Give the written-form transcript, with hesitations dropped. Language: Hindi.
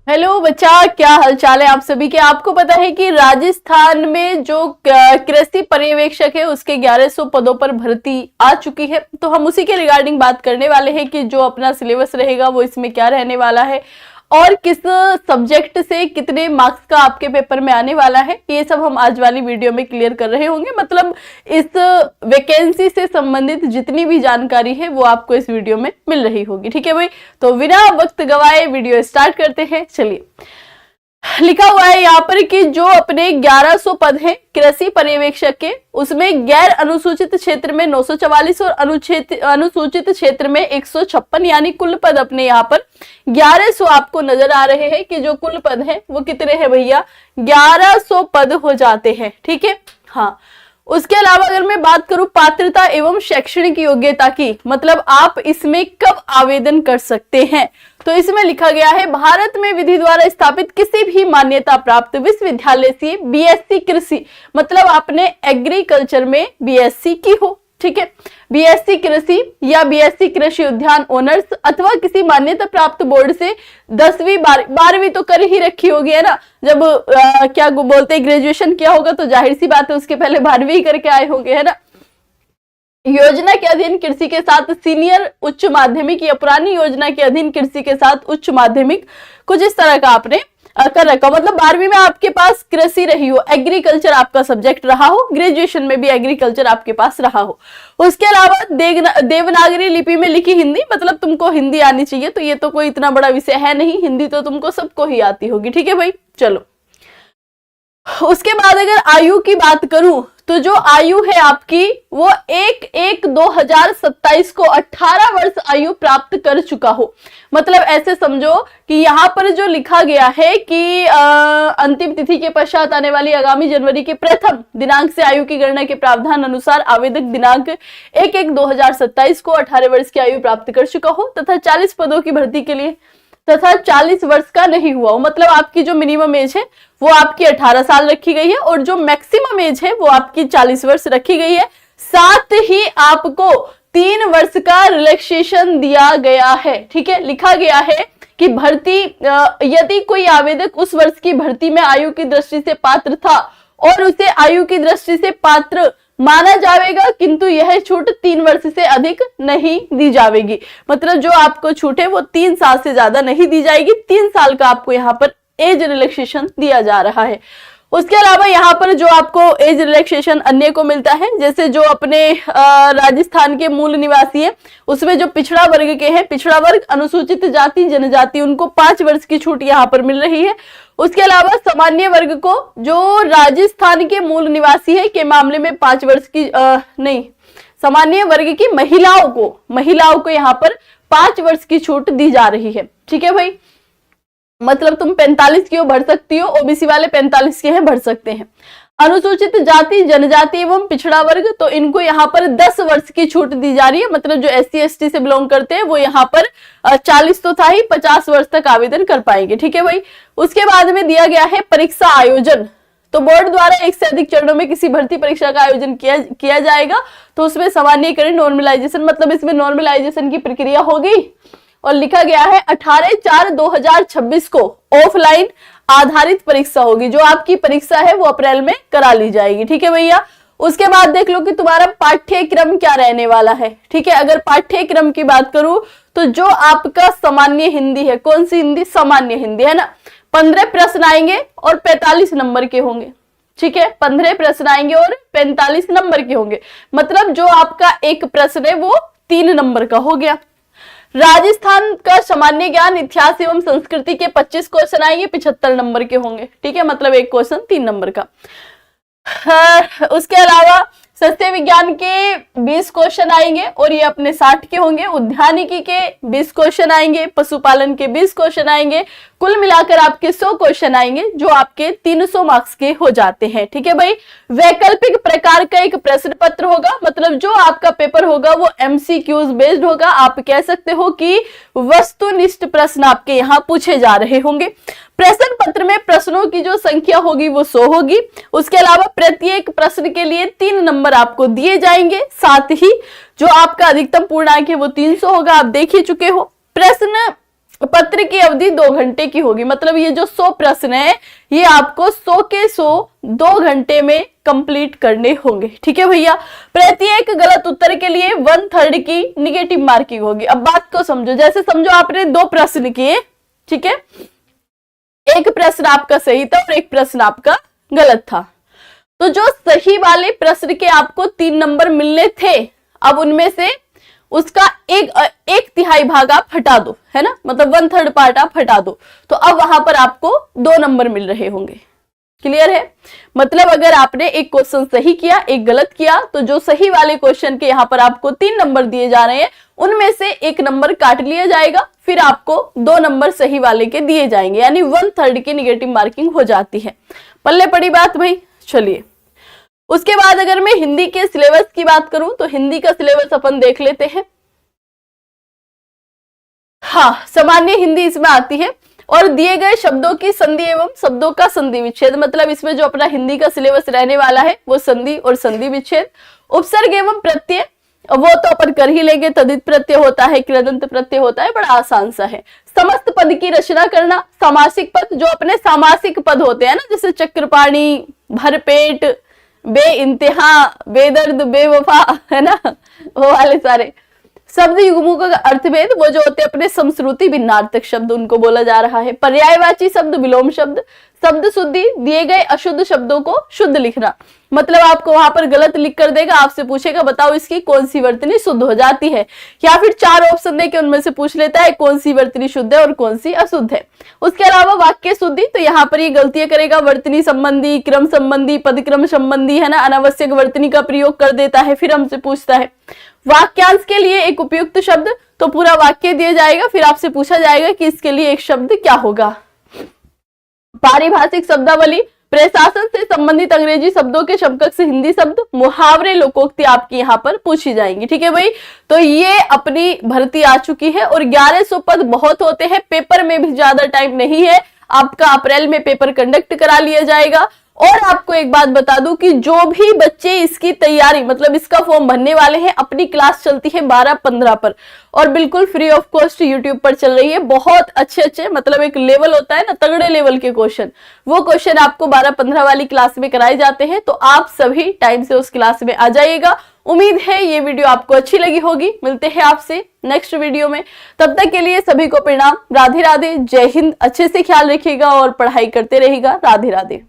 हेलो बच्चा, क्या हालचाल है आप सभी के। आपको पता है कि राजस्थान में जो कृषि पर्यवेक्षक है उसके 1100 पदों पर भर्ती आ चुकी है। तो हम उसी के रिगार्डिंग बात करने वाले हैं कि जो अपना सिलेबस रहेगा वो इसमें क्या रहने वाला है और किस सब्जेक्ट से कितने मार्क्स का आपके पेपर में आने वाला है। ये सब हम आज वाली वीडियो में क्लियर कर रहे होंगे। मतलब इस वैकेंसी से संबंधित जितनी भी जानकारी है वो आपको इस वीडियो में मिल रही होगी। ठीक है भाई, तो बिना वक्त गवाए वीडियो स्टार्ट करते हैं। चलिए, लिखा हुआ है यहाँ पर कि जो अपने 1100 पद हैं कृषि पर्यवेक्षक के, उसमें गैर अनुसूचित क्षेत्र में 944 और अनुसूचित क्षेत्र में 156, यानी कुल पद अपने यहाँ पर 1100 आपको नजर आ रहे हैं कि जो कुल पद हैं वो कितने हैं भैया, 1100 पद हो जाते हैं। ठीक है, हाँ। उसके अलावा अगर मैं बात करूं पात्रता एवं शैक्षणिक योग्यता की, मतलब आप इसमें कब आवेदन कर सकते हैं, तो इसमें लिखा गया है भारत में विधि द्वारा स्थापित किसी भी मान्यता प्राप्त विश्वविद्यालय से बीएससी कृषि, मतलब आपने एग्रीकल्चर में बीएससी की हो। ठीक है, बीएससी कृषि या बीएससी कृषि उद्यान ऑनर्स अथवा किसी मान्यता प्राप्त बोर्ड से 10वीं 12वीं तो कर ही रखी होगी, है ना। जब क्या बोलते हैं ग्रेजुएशन किया होगा तो जाहिर सी बात है उसके पहले 12वीं करके आए होंगे, है ना। योजना के अधीन कृषि के साथ सीनियर उच्च माध्यमिक या पुरानी योजना के अधीन कृषि के साथ उच्च माध्यमिक, कुछ इस तरह का आपने कर रखा। मतलब 12वीं में आपके पास कृषि रही हो, एग्रीकल्चर आपका सब्जेक्ट रहा हो, ग्रेजुएशन में भी एग्रीकल्चर आपके पास रहा हो। उसके अलावा देवनागरी लिपि में लिखी हिंदी, मतलब तुमको हिंदी आनी चाहिए। तो ये तो कोई इतना बड़ा विषय है नहीं, हिंदी तो तुमको सबको ही आती होगी। ठीक है भाई, चलो। उसके बाद अगर आयु की बात करूं तो जो आयु है आपकी वो 1/1/2027 को 18 वर्ष आयु प्राप्त कर चुका हो। मतलब ऐसे समझो कि यहाँ पर जो लिखा गया है कि अंतिम तिथि के पश्चात आने वाली आगामी जनवरी के प्रथम दिनांक से आयु की गणना के प्रावधान अनुसार आवेदक दिनांक 1/1/2027 को 18 वर्ष की आयु प्राप्त कर चुका हो तथा 40 पदों की भर्ती के लिए तथा 40 वर्ष का नहीं हुआ हो। मतलब आपकी जो मिनिमम एज है वो आपकी 18 साल रखी गई है और जो मैक्सिमम एज है वो आपकी 40 वर्ष रखी गई है। साथ ही आपको 3 वर्ष का रिलैक्सेशन दिया गया है। ठीक है, लिखा गया है कि भर्ती यदि कोई आवेदक उस वर्ष की भर्ती में आयु की दृष्टि से पात्र था और उसे आयु की दृष्टि से पात्र माना जाएगा, किंतु यह छूट 3 वर्ष से अधिक नहीं दी जाएगी। मतलब जो आपको छूट है वो 3 साल से ज्यादा नहीं दी जाएगी। 3 साल का आपको यहाँ पर एज रिलैक्सेशन दिया जा रहा है। उसके अलावा यहाँ पर जो आपको एज रिलैक्सेशन अन्य को मिलता है, जैसे जो अपने राजस्थान के मूल निवासी है उसमें जो पिछड़ा वर्ग के हैं, पिछड़ा वर्ग, अनुसूचित जाति, जनजाति, उनको 5 वर्ष की छूट यहाँ पर मिल रही है। उसके अलावा सामान्य वर्ग को, जो राजस्थान के मूल निवासी है के मामले में 5 वर्ष की नहीं, सामान्य वर्ग की महिलाओं को यहाँ पर 5 वर्ष की छूट दी जा रही है। ठीक है भाई, मतलब तुम 45 की हो भर सकती हो, ओबीसी वाले 45 के हैं भर सकते हैं। अनुसूचित जाति, जनजाति एवं पिछड़ा वर्ग, तो इनको यहाँ पर 10 वर्ष की छूट दी जा रही है। मतलब जो SC ST से बिलोंग करते हैं वो यहाँ पर 40 तो था ही, 50 वर्ष तक आवेदन कर पाएंगे। ठीक है भाई। उसके बाद में दिया गया है परीक्षा आयोजन। तो बोर्ड द्वारा एक से अधिक चरणों में किसी भर्ती परीक्षा का आयोजन किया जाएगा। तो उसमें सामान्यीकरण, नॉर्मलाइजेशन, मतलब इसमें नॉर्मलाइजेशन की प्रक्रिया होगी। और लिखा गया है 18/4/2026 को ऑफलाइन आधारित परीक्षा होगी। जो आपकी परीक्षा है वो अप्रैल में करा ली जाएगी। ठीक है भैया। उसके बाद देख लो कि तुम्हारा पाठ्यक्रम क्या रहने वाला है। ठीक है, अगर पाठ्यक्रम की बात करूं तो जो आपका सामान्य हिंदी है, कौन सी हिंदी, सामान्य हिंदी, है ना। 15 प्रश्न आएंगे और 45 नंबर के होंगे। ठीक है, 15 प्रश्न आएंगे और 45 नंबर के होंगे। मतलब जो आपका एक प्रश्न है वो 3 नंबर का हो गया। राजस्थान का सामान्य ज्ञान, इतिहास एवं संस्कृति के 25 क्वेश्चन आएंगे, 75 नंबर के होंगे। ठीक है, मतलब एक क्वेश्चन 3 नंबर का। उसके अलावा सस्य विज्ञान के 20 क्वेश्चन आएंगे और ये अपने 60 के होंगे। उद्यानिकी के 20 क्वेश्चन आएंगे, पशुपालन के 20 क्वेश्चन आएंगे। कुल मिलाकर आपके 100 क्वेश्चन आएंगे जो आपके 300 मार्क्स के हो जाते हैं। ठीक है भाई। वैकल्पिक प्रकार का एक प्रश्न पत्र होगा, मतलब जो आपका पेपर होगा वो MCQs बेस्ड होगा। आप कह सकते हो कि वस्तुनिष्ठ प्रश्न आपके यहाँ पूछे जा रहे होंगे। प्रश्न पत्र में प्रश्नों की जो संख्या होगी वो 100 होगी। उसके अलावा प्रत्येक प्रश्न के लिए 3 नंबर आपको दिए जाएंगे। साथ ही जो आपका अधिकतम पूर्णांक है वो 300 होगा। आप देख ही चुके हो। प्रश्न पत्र की अवधि 2 घंटे की होगी। मतलब ये जो 100 प्रश्न है ये आपको 100 के 100 2 घंटे में कंप्लीट करने होंगे। ठीक है भैया। प्रत्येक गलत उत्तर के लिए 1/3 की निगेटिव मार्किंग होगी। अब बात को समझो, जैसे समझो आपने 2 प्रश्न किए, ठीक है, एक प्रश्न आपका सही था और एक प्रश्न आपका गलत था, तो जो सही वाले प्रश्न के आपको 3 नंबर मिलने थे, अब उनमें से उसका एक तिहाई भाग आप हटा दो, है ना, मतलब 1/3 पार्ट आप हटा दो, तो अब वहां पर आपको 2 नंबर मिल रहे होंगे। क्लियर है? मतलब अगर आपने एक क्वेश्चन सही किया, एक गलत किया, तो जो सही वाले क्वेश्चन के यहाँ पर आपको 3 नंबर दिए जा रहे हैं, उनमें से 1 नंबर काट लिया जाएगा, फिर आपको 2 नंबर सही वाले के दिए जाएंगे, यानी 1/3 की निगेटिव मार्किंग हो जाती है। पल्ले पड़ी बात भाई। चलिए, उसके बाद अगर मैं हिंदी के सिलेबस की बात करूं तो हिंदी का सिलेबस अपन देख लेते हैं। हाँ, सामान्य हिंदी इसमें आती है और दिए गए शब्दों की संधि एवं शब्दों का संधि विच्छेद, मतलब इसमें जो अपना हिंदी का सिलेबस रहने वाला है वो संधि और संधि विच्छेद। उपसर्ग एवं प्रत्यय वो तो अपन कर ही लेंगे, तद्धित प्रत्यय होता है, कृदंत प्रत्यय होता है, बड़ा आसान सा है। समस्त पद की रचना करना, सामासिक पद, जो अपने सामासिक पद होते हैं ना, जैसे चक्रपाणी, भरपेट, बेइंतहा, बेदर्द, बेवफा, है ना, वो वाले सारे शब्द युग्मों का अर्थभेद, वो जो होते हैं अपने समश्रुति भिन्नार्थक शब्द, उनको बोला जा रहा है। पर्यायवाची शब्द, विलोम शब्द, शब्द शुद्धि, दिए गए अशुद्ध शब्दों को शुद्ध लिखना, मतलब आपको वहां पर गलत लिख कर देगा, आपसे पूछेगा बताओ इसकी कौन सी वर्तनी शुद्ध हो जाती है, या फिर 4 ऑप्शन देके उनमें से पूछ लेता है कौन सी वर्तनी शुद्ध है और कौन सी अशुद्ध है। उसके अलावा वाक्य शुद्धि, तो यहाँ पर ये गलतियां करेगा, वर्तनी संबंधी, क्रम संबंधी, पदक्रम संबंधी, है ना, अनावश्यक वर्तनी का प्रयोग कर देता है, फिर हमसे पूछता है। वाक्यांश के लिए एक उपयुक्त शब्द, तो पूरा वाक्य दिया जाएगा, फिर आपसे पूछा जाएगा कि इसके लिए एक शब्द क्या होगा। पारिभाषिक शब्दावली, प्रशासन से संबंधित अंग्रेजी शब्दों के समकक्ष हिंदी शब्द, मुहावरे, लोकोक्ति आपकी यहाँ पर पूछी जाएंगी। ठीक है भाई, तो ये अपनी भर्ती आ चुकी है और 1100 पद बहुत होते हैं, पेपर में भी ज्यादा टाइम नहीं है, आपका अप्रैल में पेपर कंडक्ट करा लिया जाएगा। और आपको एक बात बता दूं कि जो भी बच्चे इसकी तैयारी, मतलब इसका फॉर्म भरने वाले हैं, अपनी क्लास चलती है 12-15 पर और बिल्कुल फ्री ऑफ कॉस्ट यूट्यूब पर चल रही है। बहुत अच्छे मतलब एक लेवल होता है ना, तगड़े लेवल के क्वेश्चन, वो क्वेश्चन आपको 12-15 वाली क्लास में कराए जाते हैं, तो आप सभी टाइम से उस क्लास में आ जाइएगा। उम्मीद है ये वीडियो आपको अच्छी लगी होगी। मिलते हैं आपसे नेक्स्ट वीडियो में, तब तक के लिए सभी को प्रणाम, राधे राधे, जय हिंद। अच्छे से ख्याल रखिएगा और पढ़ाई करते रहिएगा। राधे राधे।